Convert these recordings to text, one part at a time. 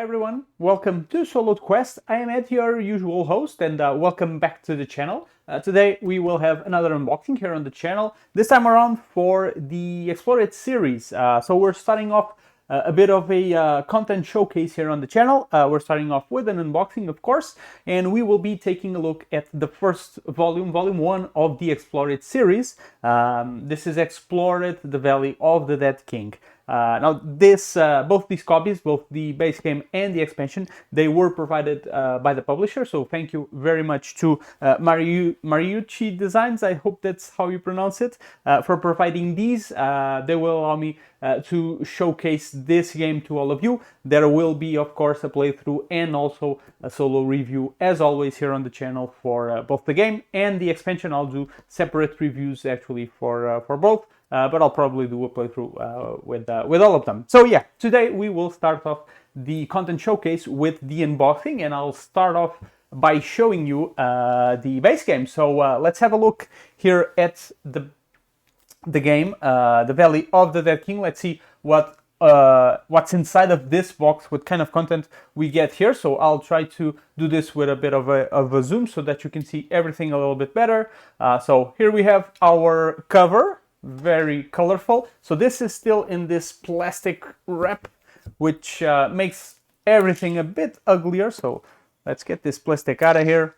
Hi everyone, welcome to Solo Quest. I am Ed, your usual host, and welcome back to the channel. Today we will have another unboxing here on the channel, this time around for the Hexplore It series. So we're starting off a bit of a content showcase here on the channel. We're starting off with an unboxing, of course, and we will be taking a look at the first volume, volume 1 of the Hexplore It series. This is Hexplore It, the Valley of the Dead King. Now, both these copies, both the base game and the expansion, they were provided by the publisher. So thank you very much to Mariucci Designs, I hope that's how you pronounce it, for providing these. They will allow me to showcase this game to all of you. There will be, of course, a playthrough and also a solo review, as always, here on the channel for both the game and the expansion. I'll do separate reviews actually for both. But I'll probably do a playthrough with all of them. So yeah, today we will start off the content showcase with the unboxing, and I'll start off by showing you the base game. So let's have a look here at the game, the Valley of the Dead King. Let's see what's inside of this box, what kind of content we get here. So I'll try to do this with a bit of a zoom so that you can see everything a little bit better. So here we have our cover. Very colorful. So this is still in this plastic wrap, which makes everything a bit uglier. So let's get this plastic out of here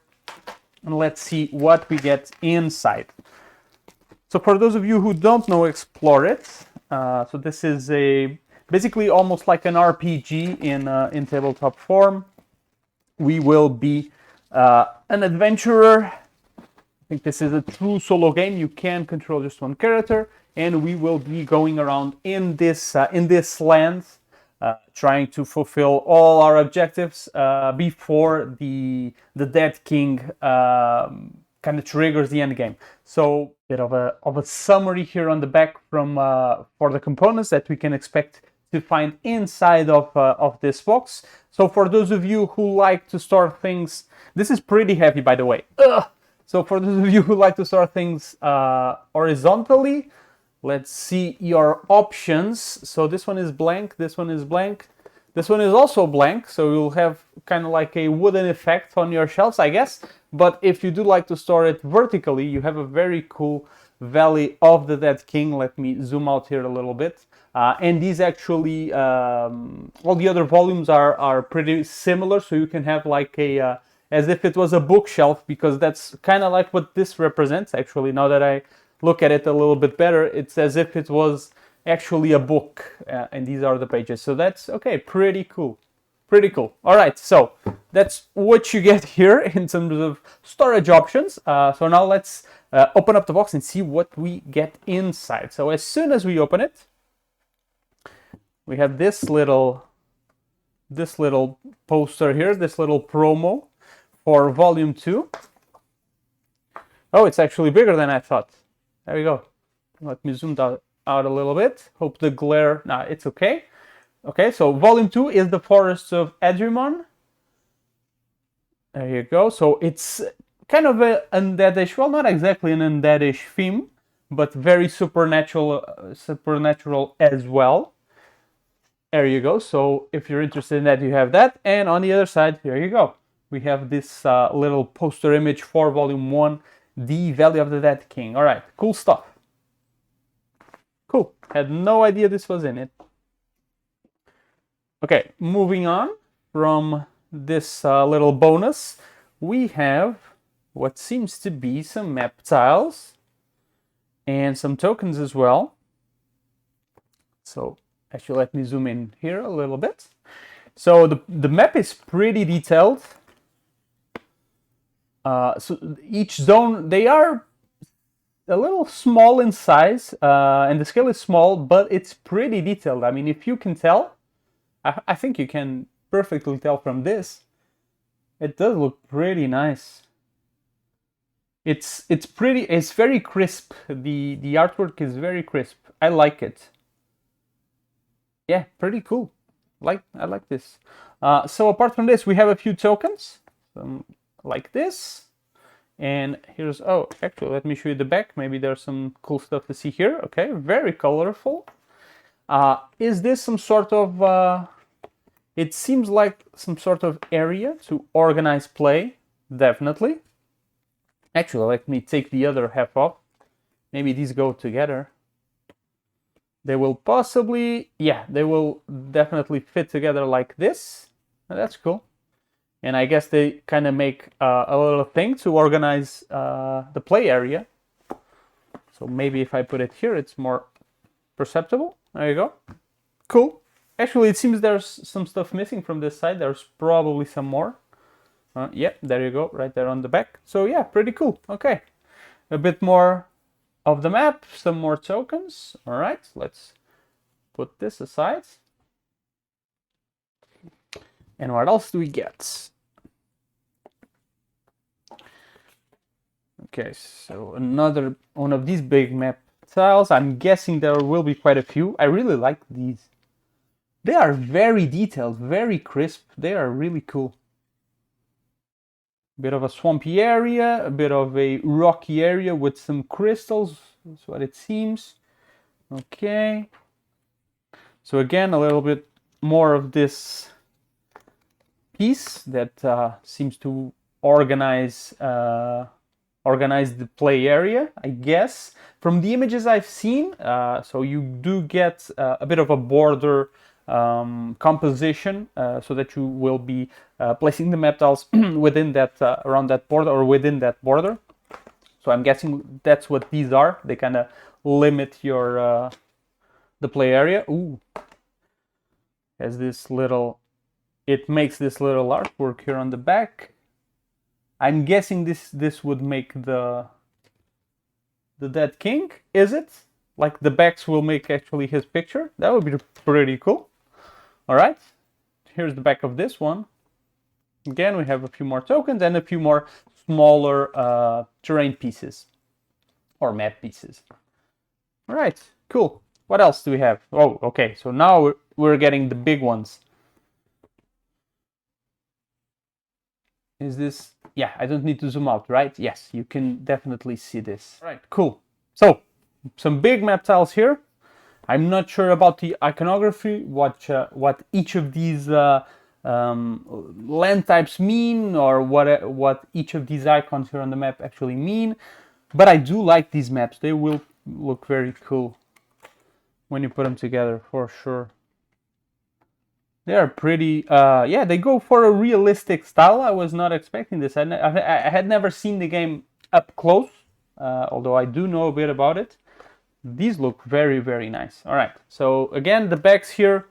and let's see what we get inside. So for those of you who don't know Hexplore It, so this is basically almost like an RPG in tabletop form. We will be an adventurer. I think this is a true solo game. You can control just one character, and we will be going around in this land, trying to fulfill all our objectives before the Dead King kind of triggers the end game. So, a bit of a summary here on the back from for the components that we can expect to find inside of this box. So, for those of you who like to store things, this is pretty heavy, by the way. Ugh! So for those of you who like to store things horizontally, let's see your options. So this one is blank, this one is blank, this one is also blank. So you'll have kind of like a wooden effect on your shelves, I guess. But if you do like to store it vertically, you have a very cool Valley of the Dead King. Let me zoom out here a little bit. And these actually, all the other volumes are pretty similar. So you can have like a... as if it was a bookshelf, because that's kind of like what this represents. Actually, now that I look at it a little bit better, it's as if it was actually a book, and these are the pages. So that's okay, pretty cool. Pretty cool. All right, so that's what you get here in terms of storage options. So now let's open up the box and see what we get inside. So as soon as we open it, we have this little poster here, this little promo for volume 2. Oh, it's actually bigger than I thought. There we go. Let me zoom out a little bit. Hope the glare... Nah, it's okay. Okay, so volume 2 is the Forests of Edrimon. There you go. So it's kind of an undeadish, well, not exactly an undeadish theme, but very supernatural as well. There you go. So if you're interested in that, you have that. And on the other side, here you go. We have this little poster image for volume 1, the Valley of the Dead King. All right, cool stuff. Cool. Had no idea this was in it. Okay, moving on from this little bonus, we have what seems to be some map tiles and some tokens as well. So actually, let me zoom in here a little bit. So the map is pretty detailed. So each zone, they are a little small in size, and the scale is small, but it's pretty detailed. I mean, if you can tell, I think you can perfectly tell from this. It does look pretty nice. It's very crisp. The artwork is very crisp. I like it. Yeah, pretty cool. I like this. So apart from this, we have a few tokens. Like this, and here's, oh, actually, let me show you the back. Maybe there's some cool stuff to see here. Okay, very colorful. Is this some sort of It seems like some sort of area to organize play, definitely. Actually, let me take the other half off. Maybe these go together. They will possibly, yeah, they will definitely fit together like this. That's cool. And I guess they kind of make a little thing to organize the play area. So maybe if I put it here, it's more perceptible. There you go. Cool. Actually, it seems there's some stuff missing from this side. There's probably some more. Yeah, there you go, right there on the back. So yeah, pretty cool. Okay, a bit more of the map, some more tokens. All right, let's put this aside. And what else do we get? Okay, so another one of these big map tiles. I'm guessing there will be quite a few. I really like these. They are very detailed, very crisp. They are really cool. Bit of a swampy area, a bit of a rocky area with some crystals. That's what it seems. Okay. So again, a little bit more of this piece that seems to organize the play area, I guess. From the images I've seen, so you do get a bit of a border composition, so that you will be placing the map tiles within that, around that border or within that border. So I'm guessing that's what these are. They kind of limit your the play area. Ooh, has this little, it makes this little artwork here on the back. I'm guessing this would make the dead king. Is it? Like the backs will make actually his picture. That would be pretty cool. All right, here's the back of this one. Again, we have a few more tokens and a few more smaller terrain pieces or map pieces. All right, cool. What else do we have? Oh, okay, so now we're getting the big ones. Is this, yeah, I don't need to zoom out, right? Yes, you can definitely see this. All right, cool. So some big map tiles here. I'm not sure about the iconography, what each of these land types mean, or what each of these icons here on the map actually mean. But I do like these maps. They will look very cool when you put them together, for sure. They are pretty, yeah, they go for a realistic style. I was not expecting this. I had never seen the game up close, although I do know a bit about it. These look very, very nice. All right, so again, the backs here,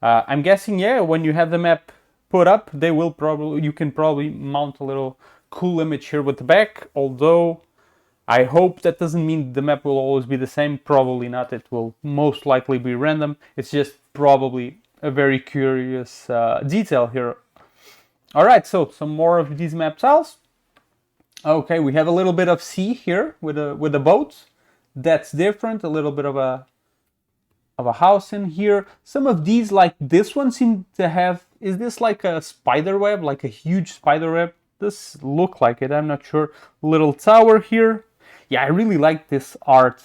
I'm guessing, yeah, when you have the map put up, they will probably, you can probably mount a little cool image here with the back, although I hope that doesn't mean the map will always be the same. Probably not. It will most likely be random. It's just probably a very curious detail here. All right, so some more of these map tiles. Okay, we have a little bit of sea here with a boat. That's different. A little bit of a house in here. Some of these, like this one, seem to have, is this like a spider web, like a huge spider web? This look like it, I'm not sure. Little tower here. Yeah, I really like this art.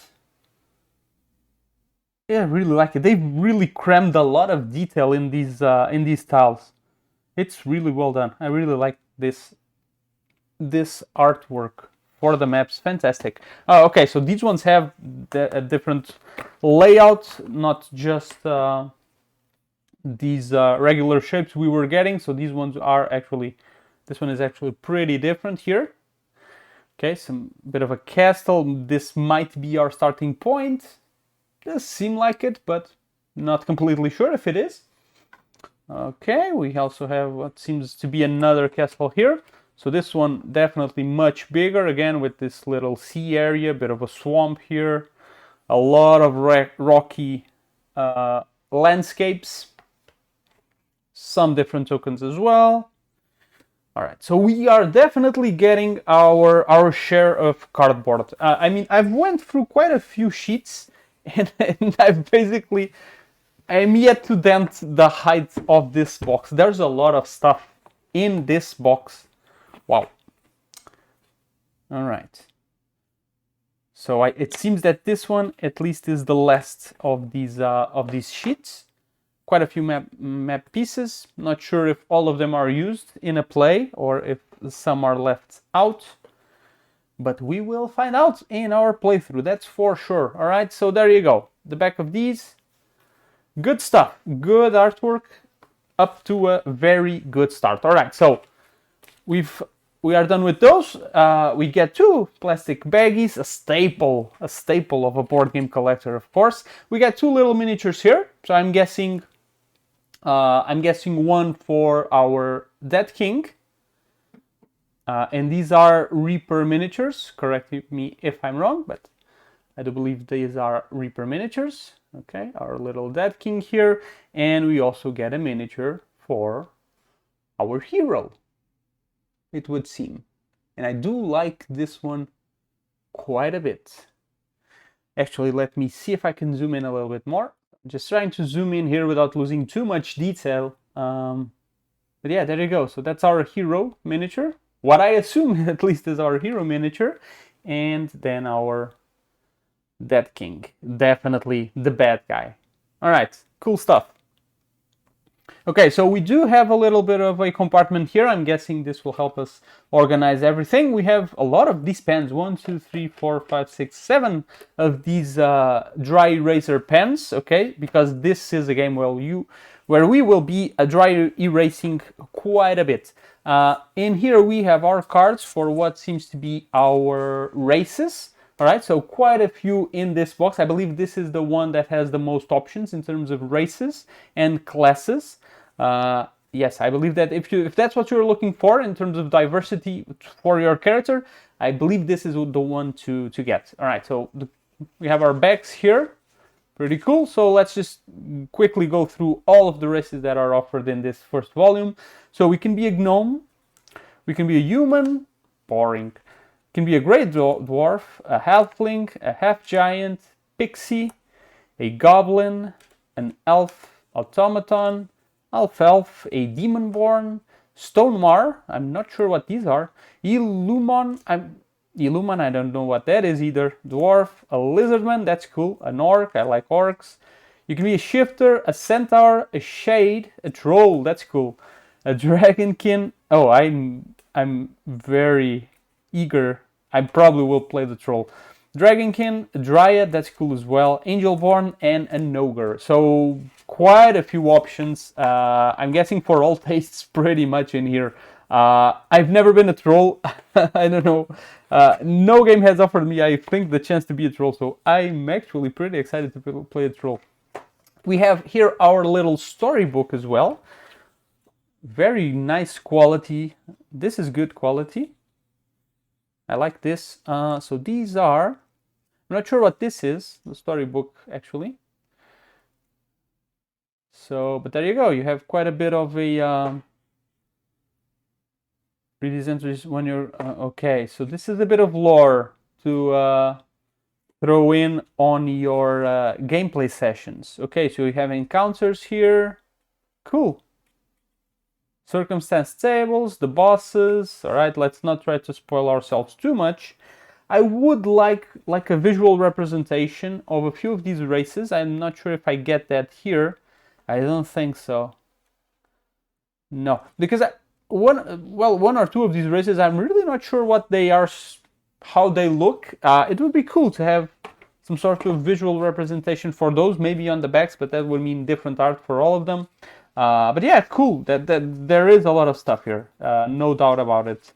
Yeah, I really like it. They've really crammed a lot of detail in these tiles. It's really well done. I really like this artwork for the maps. Fantastic. Oh, okay, so these ones have a different layout, not just these regular shapes we were getting. So these ones are actually, this one is actually pretty different here. Okay, some bit of a castle. This might be our starting point. Does seem like it, but not completely sure if it is. Okay, we also have what seems to be another castle here. So this one definitely much bigger, again with this little sea area, a bit of a swamp here, a lot of rocky landscapes, some different tokens as well. All right, so we are definitely getting our share of cardboard. I mean, I've went through quite a few sheets, and I've basically, I'm yet to dent the height of this box. There's a lot of stuff in this box. Wow. All right. So it seems that this one at least is the last of these sheets. quite a few map pieces. Not sure if all of them are used in a play or if some are left out, but we will find out in our playthrough, that's for sure. All right, so there you go. The back of these, good stuff, good artwork, up to a very good start. All right, so we are done with those. We get 2 plastic baggies, a staple of a board game collector, of course. We got 2 little miniatures here, so I'm guessing one for our Dead King. And these are Reaper miniatures. Correct me if I'm wrong, but I do believe these are Reaper miniatures. Okay, our little Dead King here. And we also get a miniature for our hero, it would seem. And I do like this one quite a bit. Actually, let me see if I can zoom in a little bit more. I'm just trying to zoom in here without losing too much detail. But yeah, there you go. So that's our hero miniature. What I assume at least is our hero miniature. And then our Dead King. Definitely the bad guy. All right, cool stuff. Okay, so we do have a little bit of a compartment here. I'm guessing this will help us organize everything. We have a lot of these pens. 1, 2, 3, 4, 5, 6, 7 of these dry eraser pens, okay? Because this is a game where we will be dry erasing quite a bit. In here we have our cards for what seems to be our races. All right, so quite a few in this box. I believe this is the one that has the most options in terms of races and classes. Yes, I believe that if that's what you're looking for in terms of diversity for your character, I believe this is the one to get. All right, so we have our bags here. Pretty cool. So let's just quickly go through all of the races that are offered in this first volume. So we can be a gnome, we can be a human, boring. Can be a great dwarf, a halfling, a half giant, pixie, a goblin, an elf, automaton, half elf, a demonborn, stonemar. I'm not sure what these are. Illumon. I don't know what that is either. Dwarf, a lizardman. That's cool. An orc. I like orcs. You can be a shifter, a centaur, a shade, a troll. That's cool. A dragonkin. Oh, I'm very eager. I probably will play the troll. Dragonkin, a dryad, that's cool as well. Angelborn and an ogre. So quite a few options. I'm guessing for all tastes pretty much in here. I've never been a troll. I don't know. No game has offered me, I think, the chance to be a troll. So I'm actually pretty excited to play a troll. We have here our little storybook as well. Very nice quality. This is good quality. I like this. So these are, I'm not sure what this is, the storybook actually. So, but there you go. You have quite a bit of a read these entries when you're okay. So this is a bit of lore to throw in on your gameplay sessions. Okay, so you have encounters here. Cool. Circumstance tables, the bosses. All right, let's not try to spoil ourselves too much. I would like a visual representation of a few of these races. I'm not sure if I get that here. I don't think so. No, because one or two of these races, I'm really not sure what they are, how they look. It would be cool to have some sort of visual representation for those, maybe on the backs, but that would mean different art for all of them. But yeah, cool. That there is a lot of stuff here, no doubt about it.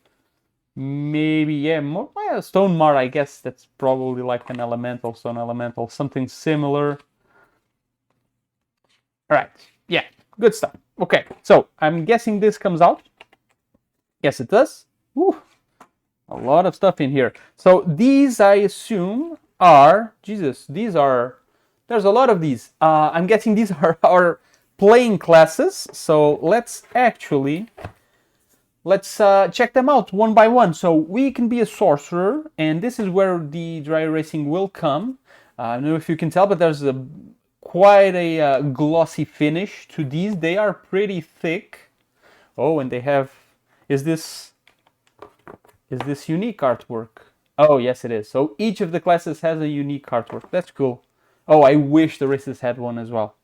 Maybe yeah, more Stonemar. I guess that's probably like an elemental, stone elemental, something similar. All right, yeah, good stuff. Okay, so I'm guessing this comes out. Yes, it does. Woo, a lot of stuff in here. So these, I assume, are these are. There's a lot of these. I'm guessing these are our playing classes. So let's check them out one by one. So we can be a sorcerer, and this is where the dry erasing will come. I don't know if you can tell, but there's quite a glossy finish to these. They are pretty thick. Oh, and they have. Is this unique artwork? Oh, yes, it is. So each of the classes has a unique artwork. That's cool. Oh, I wish the races had one as well.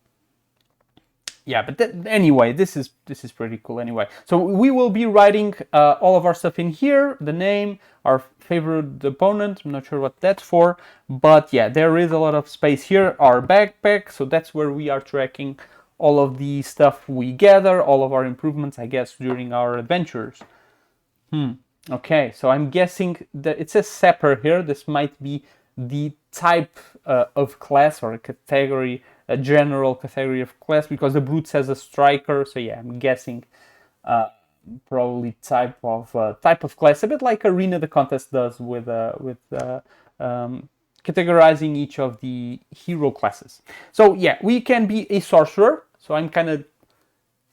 Yeah, but anyway, this is pretty cool anyway. So we will be writing all of our stuff in here, the name, our favorite opponent, I'm not sure what that's for, but yeah, there is a lot of space here, our backpack, so that's where we are tracking all of the stuff we gather, all of our improvements, I guess, during our adventures. Okay, so I'm guessing that it says Sapper here. This might be the type of class or a category, a general category of class, because the Brute says a striker. So yeah, I'm guessing probably type of class, a bit like Arena the Contest does with categorizing each of the hero classes. So yeah, we can be a sorcerer. So I'm kind of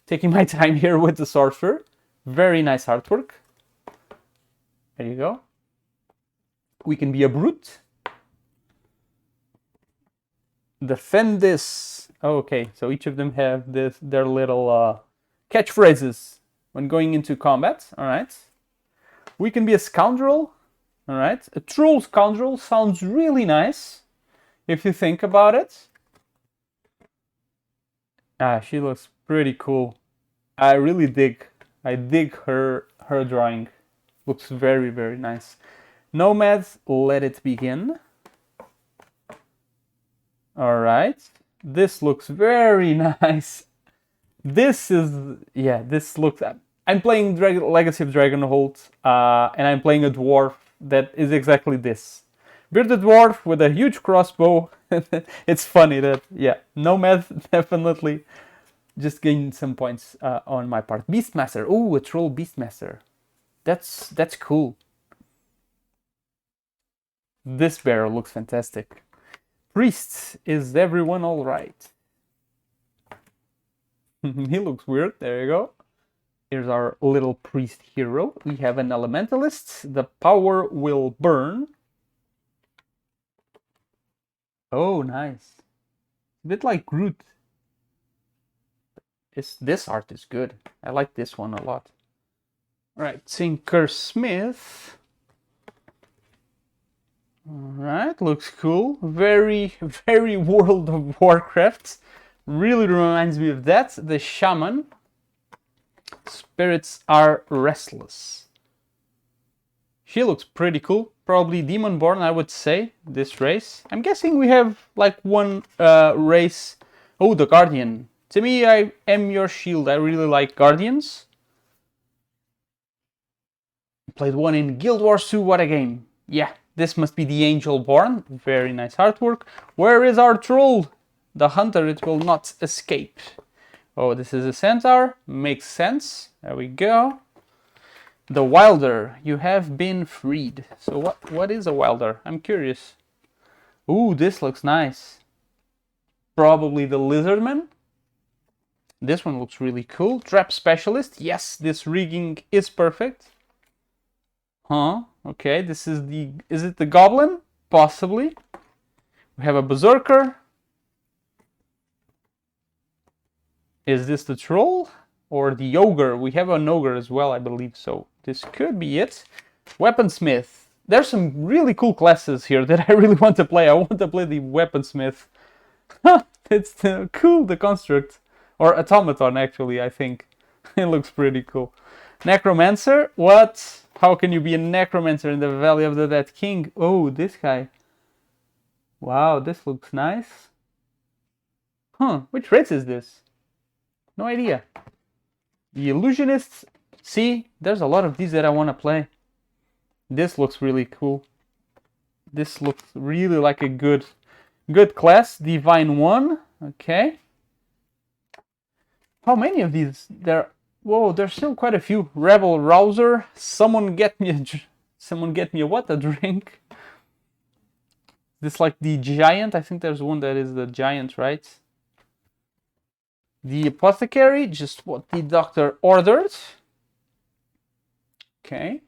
taking my time here with the sorcerer. Very nice artwork. There you go. We can be a brute. Defend this. Oh, okay, so each of them have their little catchphrases when going into combat. All right. We can be a scoundrel. All right. A troll scoundrel sounds really nice if you think about it. Ah, she looks pretty cool. I really dig. I dig her drawing. Looks very, very nice. Nomads, let it begin. All right. This looks very nice. This is, yeah, this looks... I'm playing Legacy of Dragonhold, and I'm playing a dwarf that is exactly this. Bearded dwarf with a huge crossbow. It's funny that, yeah, Nomad definitely just gained some points on my part. Beastmaster. Oh, a troll Beastmaster. That's cool. This bear looks fantastic. Priest, is everyone all right? He looks weird. There you go. Here's our little priest hero. We have an elementalist. The power will burn. Oh, nice. A bit like Groot. This art is good. I like this one a lot. Right, Tinker Smith. Alright, looks cool. Very, very World of Warcraft. Really reminds me of that. The Shaman. Spirits are restless. She looks pretty cool. Probably Demonborn, I would say, this race. I'm guessing we have like one race. Oh, the Guardian. To me, I am your shield. I really like Guardians. Played one in Guild Wars 2, what a game. Yeah, this must be the Angelborn. Very nice artwork. Where is our troll? The hunter, it will not escape. Oh, this is a centaur. Makes sense. There we go. The Wilder, you have been freed. So what is a Wilder? I'm curious. Ooh, this looks nice. Probably the Lizardman. This one looks really cool. Trap Specialist. Yes, this rigging is perfect. Huh, okay, this is is it the Goblin? Possibly. We have a Berserker. Is this the Troll? Or the Ogre? We have an Ogre as well, I believe, so this could be it. Weaponsmith. There's some really cool classes here that I really want to play. I want to play the Weaponsmith. It's cool, the Construct. Or Automaton, actually, I think. It looks pretty cool. Necromancer? What? How can you be a necromancer in the Valley of the Dead King? Oh, this guy. Wow, this looks nice. Huh, which race is this? No idea. The Illusionists. See, there's a lot of these that I want to play. This looks really cool. This looks really like a good class. Divine One. Okay. How many of these there? Whoa, there's still quite a few. Rebel Rouser. Someone get me a what? A drink? This like the giant. I think there's one that is the giant, right? The Apothecary. Just what the doctor ordered. Okay.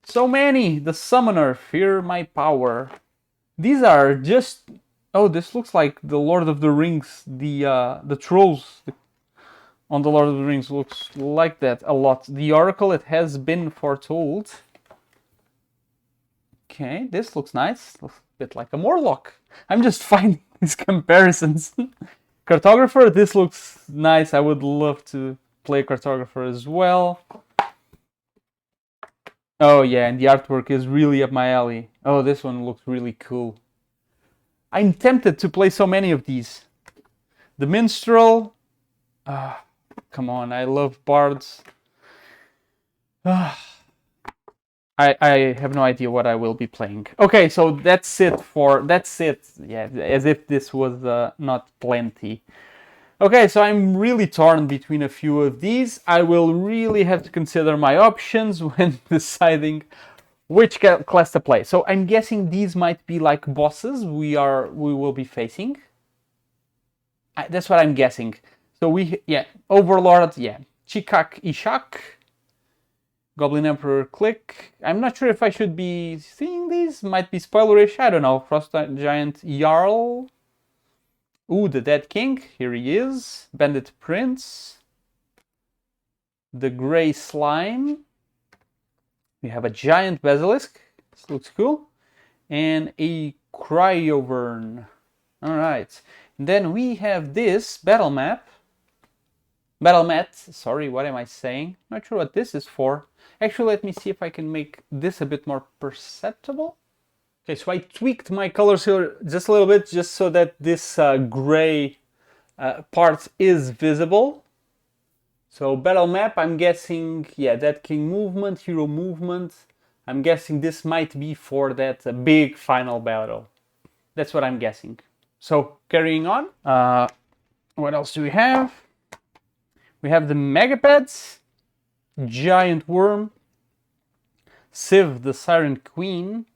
So many. The Summoner. Fear my power. These are just... Oh, this looks like the Lord of the Rings. The trolls on the Lord of the Rings looks like that a lot. The Oracle, it has been foretold. Okay, this looks nice. Looks a bit like a Morlock. I'm just finding these comparisons. Cartographer, this looks nice. I would love to play Cartographer as well. Oh yeah, and the artwork is really up my alley. Oh, this one looks really cool. I'm tempted to play so many of these. The Minstrel. Come on, I love bards. I have no idea what I will be playing. Okay, so that's it. Yeah, as if this was not plenty. Okay, so I'm really torn between a few of these. I will really have to consider my options when deciding which class to play. So I'm guessing these might be like bosses we will be facing. That's what I'm guessing. So Overlord, yeah, Chikak Ishak, Goblin Emperor Click. I'm not sure if I should be seeing these. Might be spoilerish. I don't know. Frost Giant Jarl. Ooh, the Dead King. Here he is. Bandit Prince. The Grey Slime. We have a Giant Basilisk. This looks cool. And a Cryovern. Alright. Then we have this battle mat. Sorry, what am I saying? Not sure what this is for. Actually, let me see if I can make this a bit more perceptible. Okay, so I tweaked my colors here just a little bit, just so that this gray part is visible. So battle map, I'm guessing, yeah, Dead King movement, hero movement. I'm guessing this might be for that big final battle. That's what I'm guessing. So carrying on, what else do we have? We have the Megapads, Giant Worm, Civ the Siren Queen.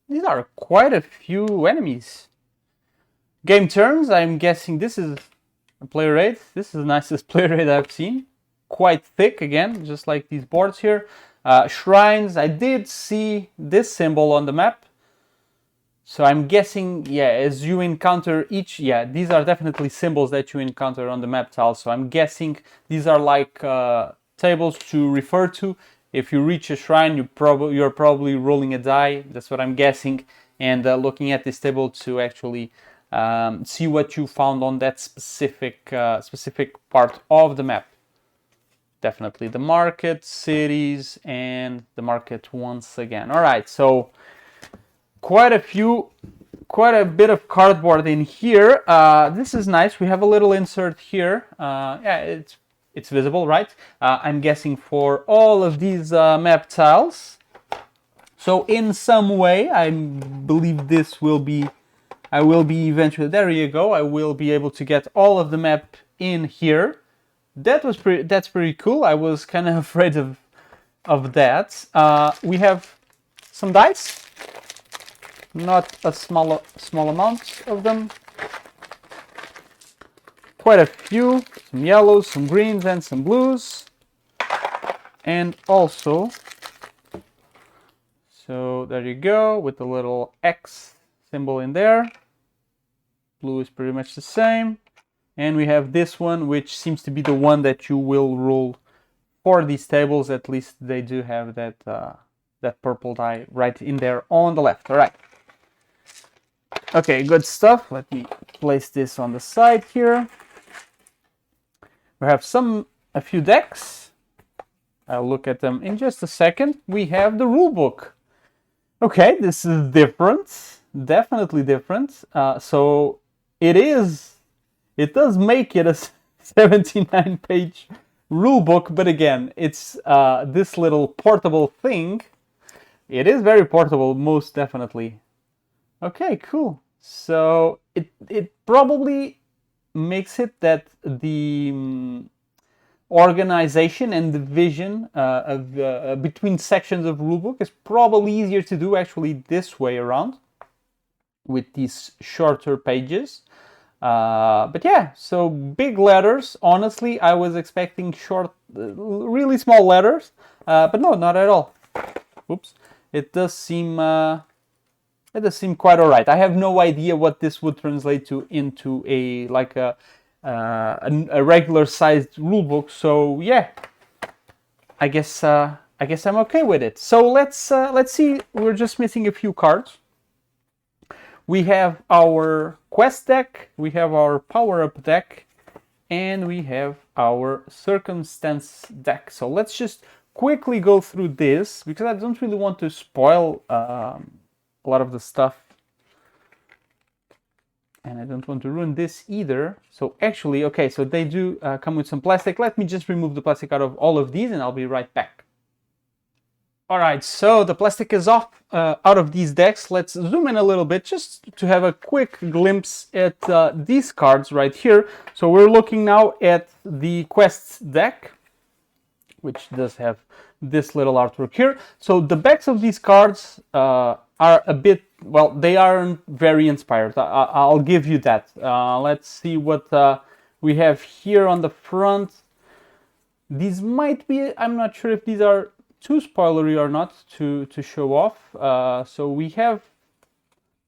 These are quite a few enemies. Game turns, I'm guessing this is a player rate. This is the nicest player rate I've seen. Quite thick again, just like these boards here. Shrines, I did see this symbol on the map. So I'm guessing, yeah, as you encounter each, yeah, these are definitely symbols that you encounter on the map tile. So I'm guessing these are like tables to refer to. If you reach a shrine, you're probably rolling a die. That's what I'm guessing, and looking at this table to actually see what you found on that specific part of the map. Definitely the market, cities, and the market once again. All right, so quite a bit of cardboard in here. This is nice. We have a little insert here. Yeah, it's visible, right? I'm guessing for all of these map tiles. So in some way, I believe this will be, I will be eventually, there you go, I will be able to get all of the map in here. That's pretty cool. I was kind of afraid of that. We have some dice. Not a small amount of them. Quite a few, some yellows, some greens, and some blues. And also, so there you go, with the little X symbol in there. Blue is pretty much the same. And we have this one, which seems to be the one that you will roll for these tables. At least they do have that, that purple die right in there on the left. All right. Okay, good stuff. Let me place this on the side here. We have a few decks. I'll look at them in just a second. We have the rulebook. Okay, this is different. Definitely different. So it does make it a 79-page rulebook, but again, it's this little portable thing. It is very portable, most definitely. Okay, cool. So it probably makes it that the organization and division of between sections of rulebook is probably easier to do actually this way around with these shorter pages. But yeah, so big letters. Honestly, I was expecting short, really small letters, but no, not at all. Oops. It does seem quite all right. I have no idea what this would translate to into a regular sized rulebook. So yeah, I guess I'm okay with it. So let's see. We're just missing a few cards. we have our quest deck, we have our power-up deck, and we have our circumstance deck. So let's just quickly go through this, because I don't really want to spoil a lot of the stuff. And I don't want to ruin this either. So actually, okay, so they do come with some plastic. Let me just remove the plastic out of all of these and I'll be right back. All right, so the plastic is off out of these decks. Let's zoom in a little bit just to have a quick glimpse at these cards right here. So we're looking now at the Quests deck, which does have this little artwork here. So the backs of these cards are a bit, well, they aren't very inspired. I'll give you that. Let's see what we have here on the front. These might be, I'm not sure if these are too spoilery or not to show off. So we have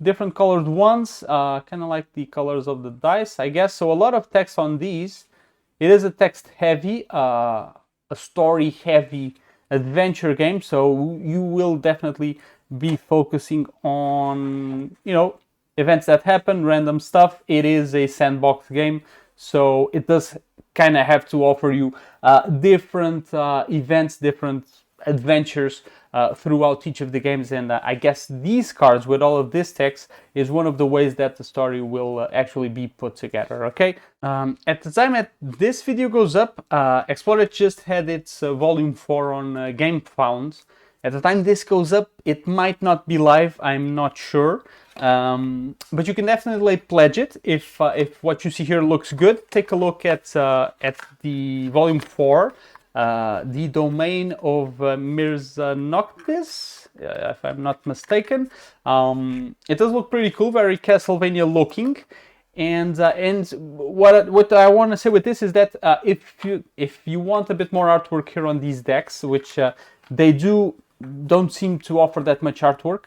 different colored ones, kind of like the colors of the dice, I guess. So a lot of text on these. It is a text heavy, a story heavy adventure game, so you will definitely be focusing on, you know, events that happen, random stuff. It is a sandbox game, so it does kind of have to offer you different events, different adventures throughout each of the games, and I guess these cards with all of this text is one of the ways that the story will actually be put together. Okay, at the time that this video goes up, Hexplore It just had its volume 4 on GameFound. At the time this goes up, it might not be live, I'm not sure, but you can definitely pledge it if what you see here looks good. Take a look at the volume 4. The domain of Mirza Noctis, if I'm not mistaken. It does look pretty cool, very Castlevania looking. And what I want to say with this is that if you want a bit more artwork here on these decks, which they don't seem to offer that much artwork.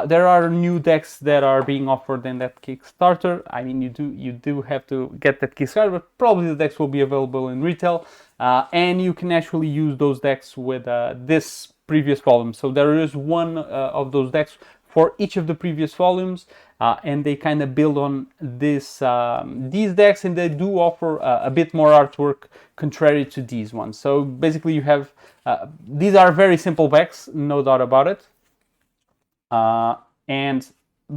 There are new decks that are being offered in that Kickstarter. I mean, you do have to get that Kickstarter, but probably the decks will be available in retail, and you can actually use those decks with this previous volume. So there is one of those decks for each of the previous volumes, and they kind of build on this these decks, and they do offer a bit more artwork contrary to these ones. So basically you have these are very simple decks, no doubt about it, and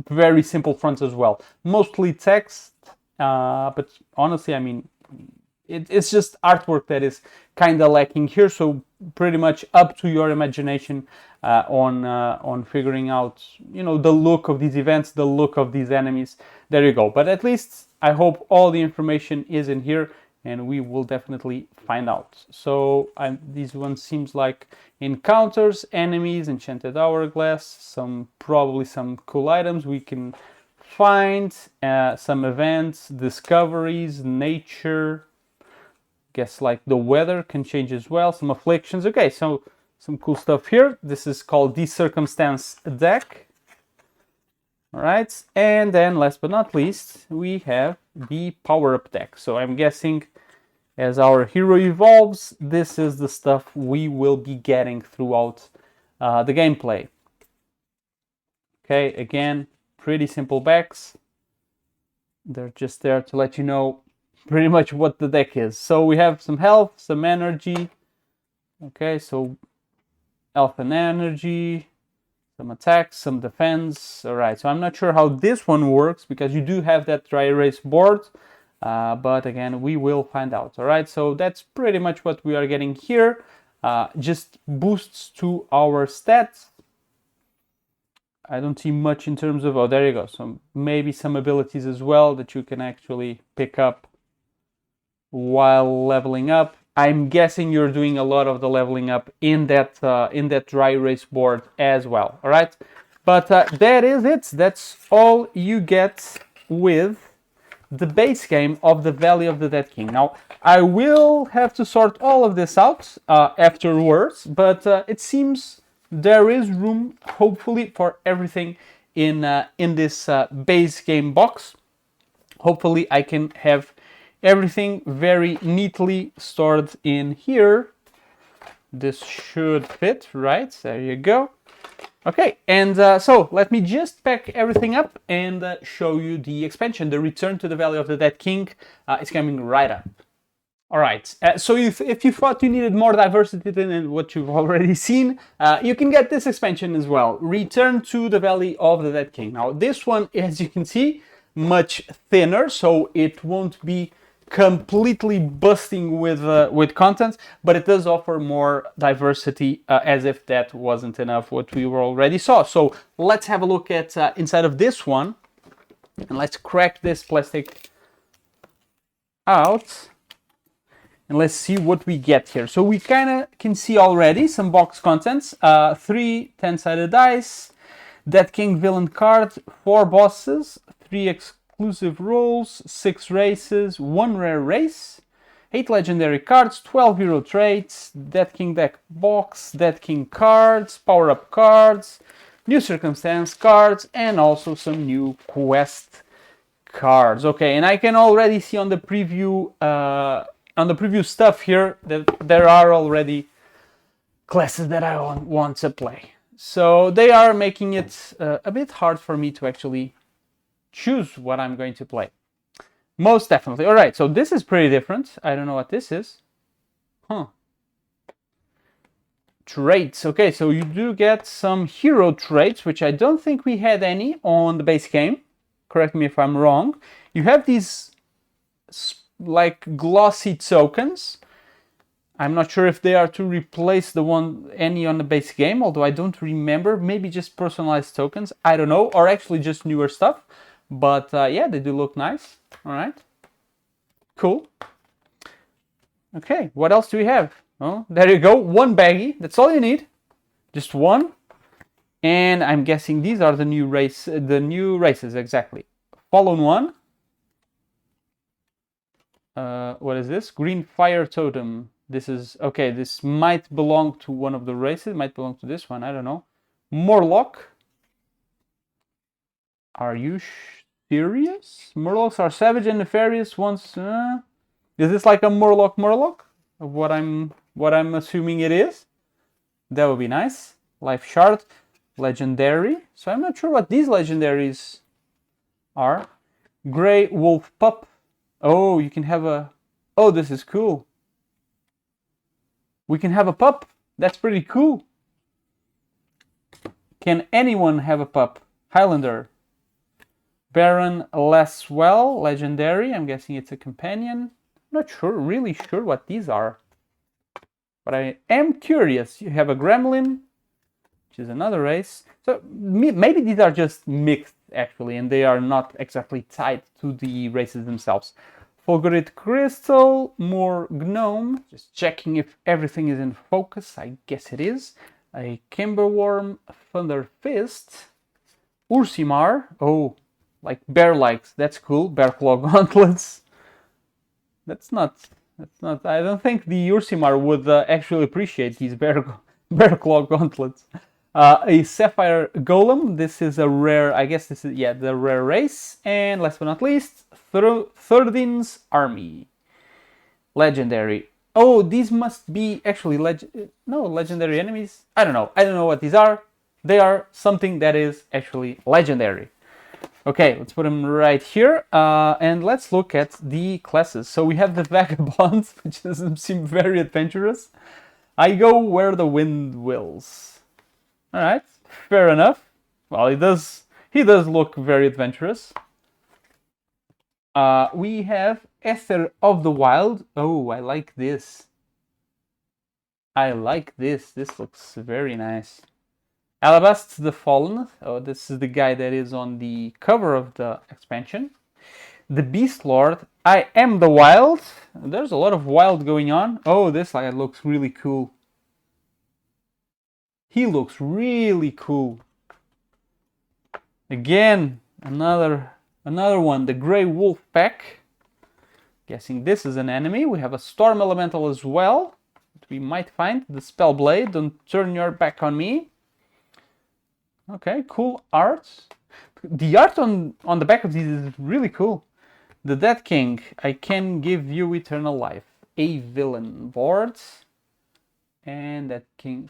very simple fronts as well, mostly text, but honestly, I mean, it's just artwork that is kind of lacking here, so pretty much up to your imagination on figuring out, you know, the look of these events, the look of these enemies. There you go. But at least I hope all the information is in here, and we will definitely find out. So these ones seems like encounters, enemies, enchanted hourglass, probably some cool items we can find, some events, discoveries, nature. Guess like the weather can change as well, some afflictions. Okay, so some cool stuff here. This is called the Circumstance deck. All right, and then last but not least, we have the power-up deck. So I'm guessing as our hero evolves, this is the stuff we will be getting throughout the gameplay. Okay, again, pretty simple backs. They're just there to let you know pretty much what the deck is. So we have some health, some energy. Okay, so health and energy, some attacks, some defense. All right, so I'm not sure how this one works because you do have that dry erase board, but again, we will find out. All right, so that's pretty much what we are getting here. Just boosts to our stats. I don't see much in terms of, oh, there you go. So maybe some abilities as well that you can actually pick up while leveling up. I'm guessing you're doing a lot of the leveling up in that dry erase board as well. All right, but that is it. That's all you get with the base game of the Valley of the Dead King. Now I will have to sort all of this out afterwards, but it seems there is room, hopefully, for everything in this base game box. Hopefully I can have everything very neatly stored in here. This should fit, right? There you go. Okay, and so let me just pack everything up and show you the expansion, the Return to the Valley of the Dead King. It's coming right up. All right, so if you thought you needed more diversity than what you've already seen, you can get this expansion as well, Return to the Valley of the Dead King. Now, this one, as you can see, much thinner, so it won't be completely busting with content, but it does offer more diversity, as if that wasn't enough what we already saw. So let's have a look at inside of this one, and let's crack this plastic out. And let's see what we get here. So we kind of can see already some box contents. 3 10-sided dice, Dead King villain card, 4 bosses, 3 exclusive rolls, 6 races, 1 rare race, 8 legendary cards, 12 hero traits, Dead King deck box, Dead King cards, power-up cards, new circumstance cards, and also some new quest cards. Okay, and I can already see on the preview stuff here that there are already classes that I want to play. So they are making it a bit hard for me to actually choose what I'm going to play. Most definitely. All right, so this is pretty different. I don't know what this is. Traits. Okay, so you do get some hero traits, which I don't think we had any on the base game. Correct me if I'm wrong. You have these like glossy tokens. I'm not sure if they are to replace any on the base game, although I don't remember. Maybe just personalized tokens. I don't know, or actually just newer stuff. But yeah, they do look nice. All right, cool. Okay, what else do we have? Oh, there you go. 1 baggie. That's all you need. Just 1. And I'm guessing these are the new races exactly. Fallen 1. What is this? Green Fire Totem. This is, okay, this might belong to one of the races. Might belong to this one. I don't know. Morlock. Are you serious? Murlocs are savage and nefarious ones. Is this like a Murloc? Of what I'm assuming it is? That would be nice. Life Shard. Legendary. So I'm not sure what these legendaries are. Grey Wolf Pup. Oh, you can have a... Oh, this is cool. We can have a pup. That's pretty cool. Can anyone have a pup? Highlander. Baron Lesswell. Legendary. I'm guessing it's a companion. I'm not really sure what these are. But I am curious. You have a Gremlin, which is another race. So maybe these are just mixed, actually, and they are not exactly tied to the races themselves. Fulgurate Crystal, more Gnome, just checking if everything is in focus. I guess it is. A Kimberworm, Thunder Fist, Ursimar. Oh, like bear-likes. That's cool. Bear Claw Gauntlets. That's not. I don't think the Ursimar would actually appreciate these bear claw gauntlets. A Sapphire Golem. This is a rare. I guess this is the rare race. And last but not least, Thirdin's Army. Legendary. Oh, these must be actually legendary enemies. I don't know what these are. They are something that is actually legendary. Okay, let's put them right here, and let's look at the classes. So we have the Vagabond, which doesn't seem very adventurous. I go where the wind wills. All right, fair enough. Well, he does look very adventurous. We have Ether of the Wild. Oh, I like this. This looks very nice. Alabast the Fallen. Oh, this is the guy that is on the cover of the expansion. The Beast Lord. I am the Wild. There's a lot of wild going on. Oh, this guy looks really cool. He looks really cool. Again, another one. The Grey Wolf Pack. Guessing this is an enemy. We have a Storm Elemental as well. That we might find. The Spellblade. Don't turn your back on me. Okay, cool art. The art on the back of these is really cool. The Dead King. I can give you eternal life. A villain board. And that King.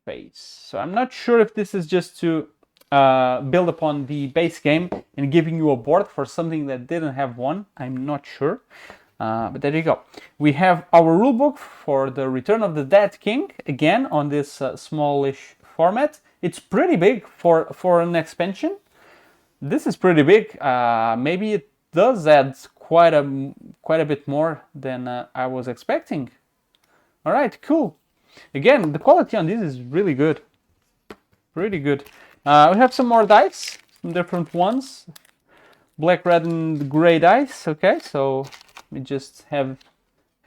phase. So I'm not sure if this is just to build upon the base game and giving you a board for something that didn't have one. I'm not sure. But there you go. We have our rulebook for the Return of the Dead King, again on this smallish format. It's pretty big for an expansion. This is pretty big. Maybe it does add quite a bit more than I was expecting. All right, cool. Again, the quality on this is really good. Pretty good. We have some more dice, some different ones. Black, red, and gray dice. Okay, so we just have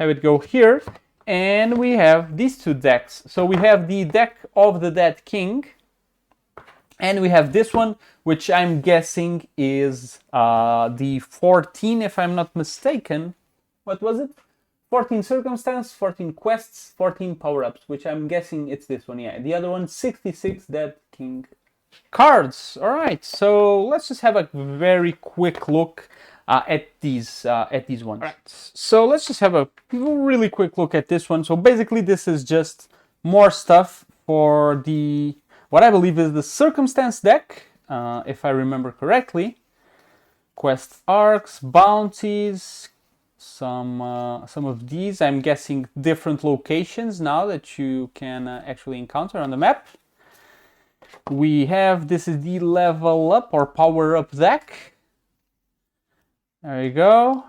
it go here. And we have these two decks. So we have the deck of the Dead King. And we have this one, which I'm guessing is the 14, if I'm not mistaken. What was it? 14 circumstance, 14 quests, 14 power-ups, which I'm guessing it's this one, yeah. The other one, 66 Dead King cards. All right, so let's just have a very quick look at these ones. All right, so let's just have a really quick look at this one. So basically, this is just more stuff for the what I believe is the circumstance deck, if I remember correctly. Quest arcs, bounties, some of these. I'm guessing different locations now that you can actually encounter on the map. We have, this is the level up or power up deck. There you go.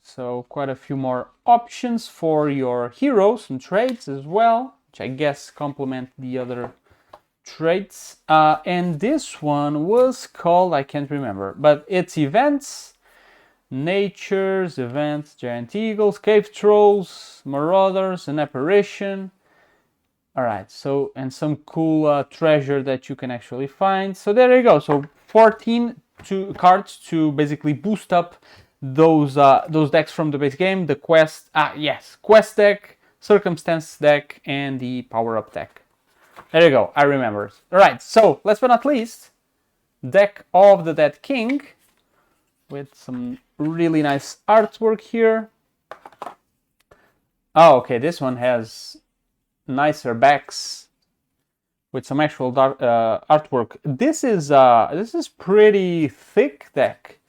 So quite a few more options for your heroes and trades as well, which I guess complement the other traits. And this one was called, I can't remember, but it's events, natures, events, giant eagles, cave trolls, marauders, an apparition. All right, so, and some cool treasure that you can actually find. So there you go. So 14 cards to basically boost up those decks from the base game. The quest, quest deck, circumstance deck, and the power up deck. There you go, I remember. All right, so last but not least, deck of the Dead King with some really nice artwork here. Oh, okay, this one has nicer backs with some actual artwork. This is pretty thick deck.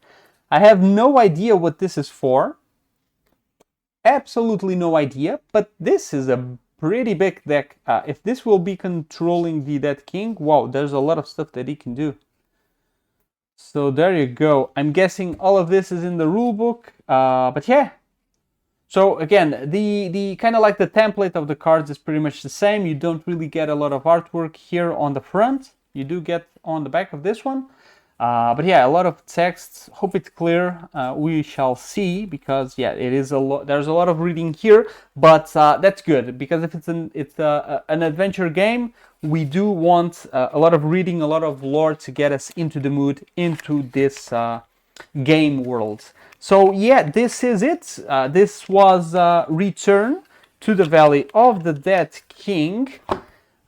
I have no idea what this is for. Absolutely no idea, but this is a pretty big deck. If this will be controlling the Dead King, wow, there's a lot of stuff that he can do. So there you go. I'm guessing all of this is in the rulebook, but yeah. So again, the kind of like the template of the cards is pretty much the same. You don't really get a lot of artwork here on the front. You do get on the back of this one. But yeah, a lot of text. Hope it's clear. We shall see, because yeah, it is a lot. There's a lot of reading here, but that's good, because if it's an adventure game, we do want a lot of reading, a lot of lore to get us into the mood, into this game world. So yeah, this is it. This was Return to the Valley of the Dead King.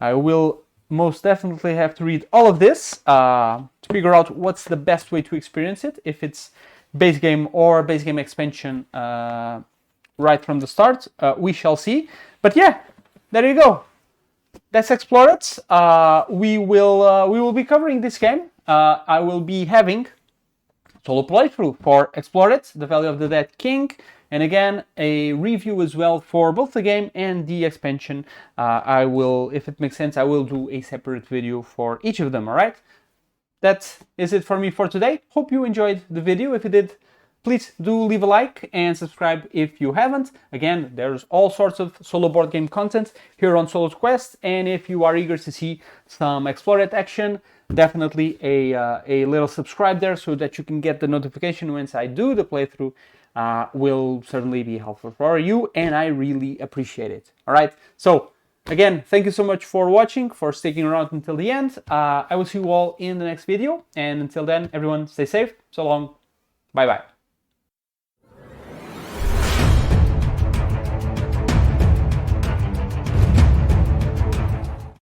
I will most definitely have to read all of this to figure out what's the best way to experience it, if it's base game or base game expansion right from the start. We shall see. But yeah, there you go. Let's explore it. We will be covering this game. I will be having solo playthrough for Explore It, the Valley of the Dead King, and again a review as well for both the game and the expansion. I will, if it makes sense, I will do a separate video for each of them. All right, that is it for me for today. Hope you enjoyed the video. If you did, please do leave a like and subscribe if you haven't. Again, there's all sorts of solo board game content here on Solo's Quest, and if you are eager to see some Explore It action, definitely a little subscribe there so that you can get the notification once I do the playthrough. Will certainly be helpful for you, and I really appreciate it. All right, so again, thank you so much for watching, for sticking around until the end. I will see you all in the next video, and until then, everyone, stay safe. So long. Bye bye.